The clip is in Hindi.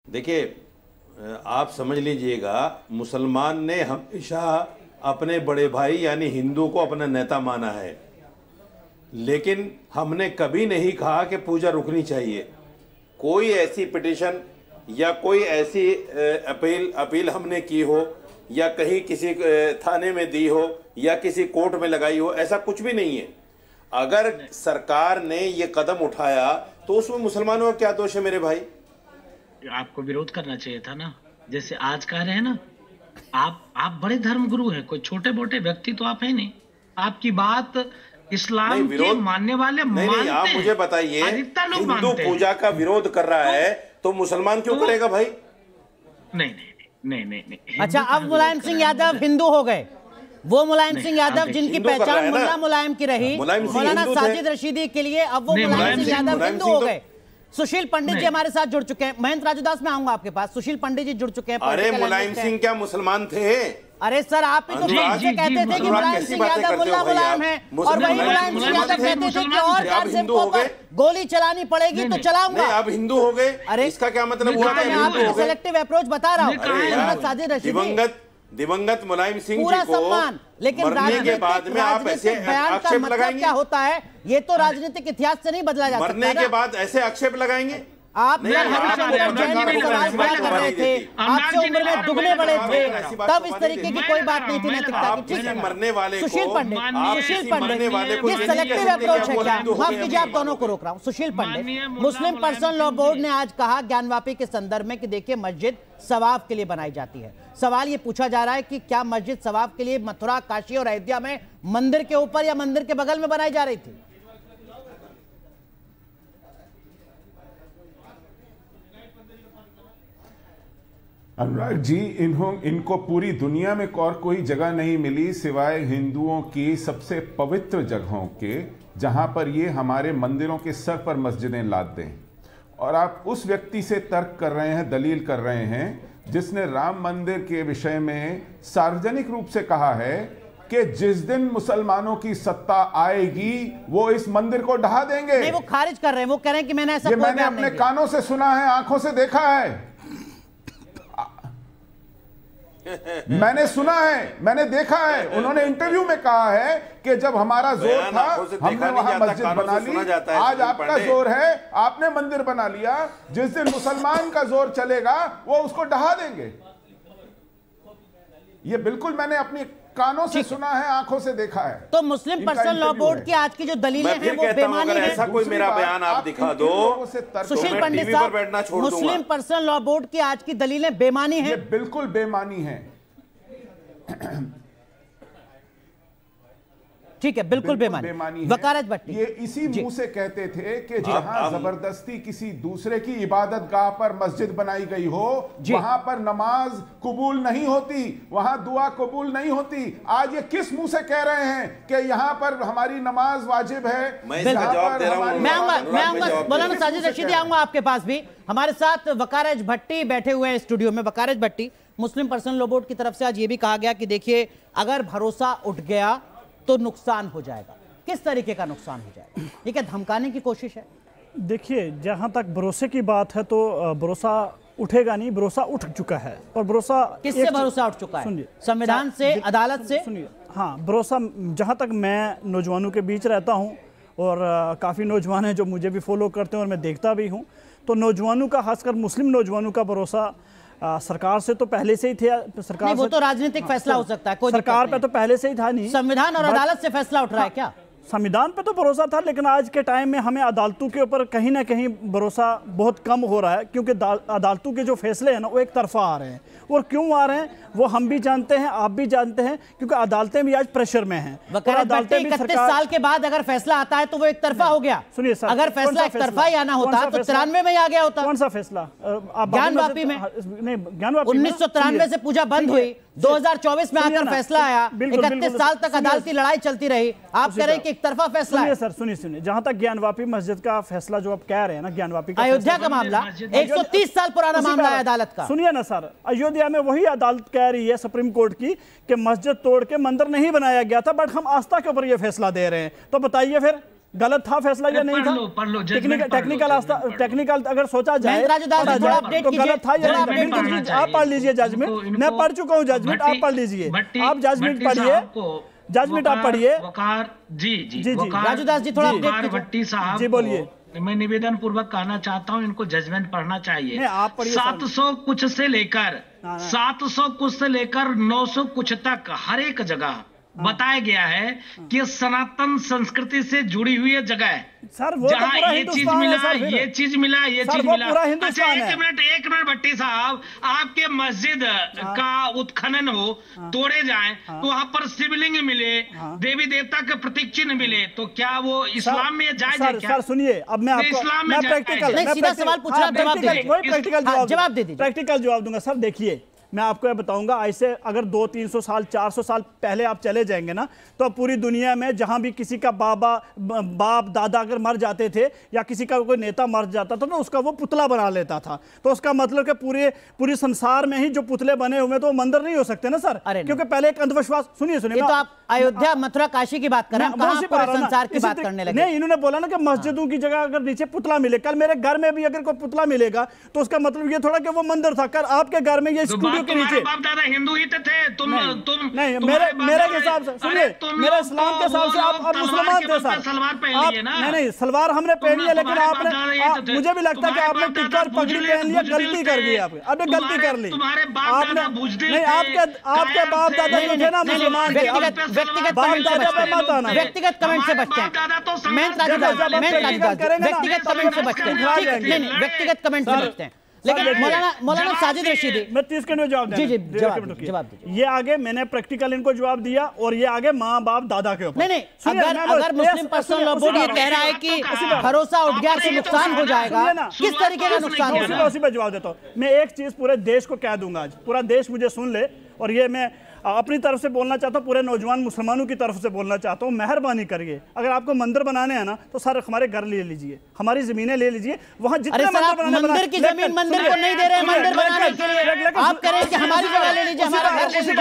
देखिए, आप समझ लीजिएगा, मुसलमान ने हमेशा अपने बड़े भाई यानी हिंदू को अपना नेता माना है, लेकिन हमने कभी नहीं कहा कि पूजा रुकनी चाहिए। कोई ऐसी पिटीशन या कोई ऐसी अपील हमने की हो या कहीं किसी थाने में दी हो या किसी कोर्ट में लगाई हो, ऐसा कुछ भी नहीं है। अगर सरकार ने ये कदम उठाया तो उसमें मुसलमानों का क्या दोष है मेरे भाई? आपको विरोध करना चाहिए था ना, जैसे आज कह रहे हैं ना, आप बड़े धर्म गुरु हैं, कोई छोटे मोटे व्यक्ति तो आप हैं नहीं। आपकी बात इस्लाम के मानने वाले मानते हैं। आप मुझे बताइए, हिंदू पूजा का विरोध कर रहा है तो मुसलमान क्यों करेगा भाई? नहीं। अच्छा, अब मुलायम सिंह यादव हिंदू हो गए। वो मुलायम सिंह यादव जिनकी पहचान मुल्ला मुलायम की रही, मौलाना साजिद रशीदी के लिए अब वो मुलायम सिंह यादव हिंदू हो गए। सुशील पंडित जी हमारे साथ जुड़ चुके हैं। महेंद्र राजूदास, मैं आऊंगा आपके पास। सुशील पंडित जी जुड़ चुके हैं। अरे मुलायम सिंह क्या मुसलमान थे? अरे सर, आप ही तो कहते थे कि मुलायम सिंह यादव मुल्ला मुलायम है, और वही मुलायम सिंह यादव कहते थे कि और कासिम को गोली चलानी पड़ेगी तो चलाऊंगा। अब हिंदू हो गए, अरे इसका क्या मतलब हुआ? मैं आपको सेलेक्टिव अप्रोच बता रहा हूँ। साजिद रशीदी, दिवंगत मुलायम सिंह जी पूरा को सम्मान, लेकिन मरने के बाद में आप ऐसे आक्षेप लगाएंगे? क्या होता है ये तो राजनीतिक इतिहास से नहीं बदला जा सकता। मरने के बाद ऐसे आक्षेप लगाएंगे? आप कर रहे थे, आपसे उम्र में दुगने बड़े थे, तब इस तरीके की कोई बात नहीं थी नैतिकता की। ठीक है, मरने वाले सुशील पंडित, ये सेलेक्टिव अप्रोच है क्या? माफ कीजिए, आप दोनों को रोक रहा हूं। सुशील पंडित, मुस्लिम पर्सनल लॉ बोर्ड ने आज कहा ज्ञानवापी के संदर्भ में कि देखिए, मस्जिद सवाब के लिए बनाई जाती है। सवाल ये पूछा जा रहा है कि क्या मस्जिद सवाब के लिए मथुरा, काशी और अयोध्या में मंदिर के ऊपर या मंदिर के बगल में बनाई जा रही थी? अनुराग जी, इनको पूरी दुनिया में और कोई जगह नहीं मिली सिवाय हिंदुओं की सबसे पवित्र जगहों के, जहां पर ये हमारे मंदिरों के सर पर मस्जिदें लाद दें। और आप उस व्यक्ति से तर्क कर रहे हैं, दलील कर रहे हैं, जिसने राम मंदिर के विषय में सार्वजनिक रूप से कहा है कि जिस दिन मुसलमानों की सत्ता आएगी वो इस मंदिर को ढहा देंगे। नहीं, वो खारिज कर रहे हैं। वो कह रहे हैं कि मैंने ऐसा मैंने अपने कानों से सुना है, आंखों से देखा है, मैंने सुना है, मैंने देखा है। उन्होंने इंटरव्यू में कहा है कि जब हमारा जोर था हमने वहां मस्जिद बना ली। आज आपका जोर है, आपने मंदिर बना लिया। जिस दिन मुसलमान का जोर चलेगा वो उसको ढहा देंगे। ये बिल्कुल मैंने अपनी कानों से सुना है, आंखों से देखा है। तो मुस्लिम पर्सनल लॉ बोर्ड की आज की जो दलीलें हैं वो बेमानी है। ऐसा कोई मेरा बयान आप दिखा दो, सुशील पंडित साहब, मुस्लिम पर्सनल लॉ बोर्ड की आज की दलीलें बेमानी है। बिल्कुल बेमानी है। ठीक है, बिल्कुल बेमानी। वकालत भट्टी, ये इसी मुंह से कहते थे कि जहां जबरदस्ती किसी दूसरे की इबादत गाह पर मस्जिद बनाई गई हो, वहां पर नमाज कबूल नहीं होती, वहां दुआ कबूल नहीं होती। आज ये किस मुंह से कह रहे हैं कि यहां पर हमारी नमाज वाजिब है? मैं जवाब दे रहा हूं। मैं आऊंगा मौलाना साजिद रशीदी, आऊंगा आपके पास भी। हमारे साथ वकारज भट्टी बैठे हुए हैं स्टूडियो में। वकारज भट्टी, मुस्लिम पर्सनल लॉ बोर्ड की तरफ से आज ये भी कहा गया कि देखिए, अगर भरोसा उठ गया तो नुकसान हो जाएगा। किस तरीके का नुकसान हो जाएगा? ये क्या धमकाने की कोशिश है? देखिए, जहां तक भरोसे की बात है तो भरोसा उठेगा नहीं, भरोसा उठ चुका है। और भरोसा किससे भरोसा उठ चुका है? सुनिए, संविधान से, अदालत से? सुनिए, हाँ, भरोसा, जहां तक मैं नौजवानों के बीच रहता हूं और काफ़ी नौजवान हैं जो मुझे भी फॉलो करते हैं और मैं देखता भी हूं, तो नौजवानों का, खासकर मुस्लिम नौजवानों का भरोसा सरकार से तो पहले से ही थे। सरकार नहीं, वो तो राजनीतिक फैसला हो सकता है, कोई सरकार पे तो पहले से ही था नहीं। संविधान और अदालत से फैसला उठ रहा है क्या? संविधान पे तो भरोसा था, लेकिन आज के टाइम में हमें अदालतों के ऊपर कहीं ना कहीं भरोसा बहुत कम हो रहा है, क्योंकि अदालतों के जो फैसले हैं ना वो एक तरफा आ रहे हैं। और क्यों आ रहे हैं वो हम भी जानते हैं, आप भी जानते हैं, क्योंकि अदालतें भी आज प्रेशर में हैं। 31 साल के बाद अगर फैसला आता है तो वो एक तरफा हो गया। सुनिए सर, अगर फैसला एक तरफा ही आना होता तो 93 में आ गया होता। कौन सा फैसला? ज्ञानवापी में। नहीं, ज्ञानवापी 1993 से पूजा बंद हुई, 2024 में आकर फैसला आया। 31 साल तक अदालती लड़ाई चलती रही। आप कह रहे हैं कि एक तरफा फैसला है। सर सुनिए, जहां तक ज्ञानवापी मस्जिद का फैसला जो आप कह रहे हैं ना, ज्ञानवापी का अयोध्या का मामला 130 साल पुराना मामला है अदालत का। सुनिए ना सर, अयोध्या में वही अदालत कह रही है, सुप्रीम कोर्ट की, कि मस्जिद तोड़ के मंदिर नहीं बनाया गया था, बट हम आस्था के ऊपर ये फैसला दे रहे हैं। तो बताइए फिर गलत था फैसला या नहीं था? टेक्निकल अगर सोचा जाए तो गलत था या नहीं? आप पढ़ लीजिए जजमेंट, मैं पढ़ चुका हूँ जजमेंट, आप पढ़ लीजिए, आप जजमेंट पढ़िए, जजमेंट आप पढ़िए। जी राजूदास जी थोड़ा भट्टी साहब जी बोलिए। मैं निवेदन पूर्वक कहना चाहता हूँ इनको जजमेंट पढ़ना चाहिए। आप पढ़िए। 700 कुछ से लेकर 700 कुछ से लेकर 900 कुछ तक हर एक जगह बताया गया है कि सनातन संस्कृति से जुड़ी हुई जगह है सर, वो जहाँ तो ये चीज मिला, ये चीज मिला, ये चीज मिला। अच्छा एक मिनट भट्टी साहब, आपके मस्जिद का उत्खनन हो, तोड़े जाएं तो वहाँ पर शिवलिंग मिले, देवी देवता के प्रतीक चिन्ह मिले, तो क्या वो इस्लाम में जायज है क्या? सर सुनिए, अब मैं आपको इस्लाम में सीधा सवाल पूछ रहा हूं, प्रैक्टिकल जवाब दूंगा। सर देखिए, मैं आपको ये बताऊंगा, ऐसे अगर 200-300 साल 400 साल पहले आप चले जाएंगे ना, तो पूरी दुनिया में जहां भी किसी का बाप दादा अगर मर जाते थे या किसी का कोई नेता मर जाता था तो उसका वो पुतला बना लेता था। तो उसका मतलब कि पूरे संसार में ही जो पुतले बने हुए तो वो मंदिर नहीं हो सकते ना सर, क्योंकि पहले एक अंधविश्वास। सुनिए तो आप अयोध्या मथुरा काशी की बात कर रहे हैं, संसार की बात करने लगे। नहीं, इन्होंने बोला ना कि मस्जिदों की जगह अगर नीचे पुतला मिले, कल मेरे घर में भी अगर कोई पुतला मिलेगा तो उसका मतलब ये थोड़ा कि वो मंदिर था। कल आपके घर में ये स्टूडियो के नीचे बाप दादा हिंदू ही थे, तुम नहीं, मेरे हिसाब से सुनिए, मेरे इस्लाम के हिसाब से आप मुसलमान थे सर। सलवार पहनी है ना? नहीं, सलवार हमने पहनी है, लेकिन आपने, मुझे भी लगता है कि आपने टिक्का और पगड़ी पहन लिया, गलती कर दी आपने, आपने गलती कर ली। आपने नहीं, आपके बाप दादा जो थे ना मुसलमान थे। व्यक्तिगत कमेंट से बचते हैं, व्यक्तिगत कमेंट से बचते हैं, व्यक्तिगत कमेंट से बचते हैं, व्यक्तिगत कमेंट से बचते हैं। लेकिन मौलाना साजिद रशीदी, मैं 30 सेकंड में जवाब दूं। जी जवाब दीजिए। ये आगे मैंने प्रैक्टिकल इनको जवाब दिया और ये आगे माँ बाप दादा के ऊपर। नहीं, अगर मुस्लिम पर्सनल लॉ बोर्ड ये कह रहा है कि भरोसा उठ गया तो नुकसान हो जाएगा, किस तरीके का नुकसान होगा? उसी पे जवाब देता हूँ। मैं एक चीज पूरे देश को कह दूंगा, आज पूरा देश मुझे सुन ले, और ये मैं अपनी तरफ से बोलना चाहता हूँ, पूरे नौजवान मुसलमानों की तरफ से बोलना चाहता हूँ, मेहरबानी करिए, अगर आपको मंदिर बनाने हैं ना तो सर हमारे घर ले लीजिए, हमारी जमीनें ले लीजिए, वहाँ जितने मंदिर की जमीन मंदिर को नहीं दे रहे, मंदिर बनाने के लिए आप कह रहे हैं कि हमारी जगह ले लीजिए, हमारा घर ले लीजिए।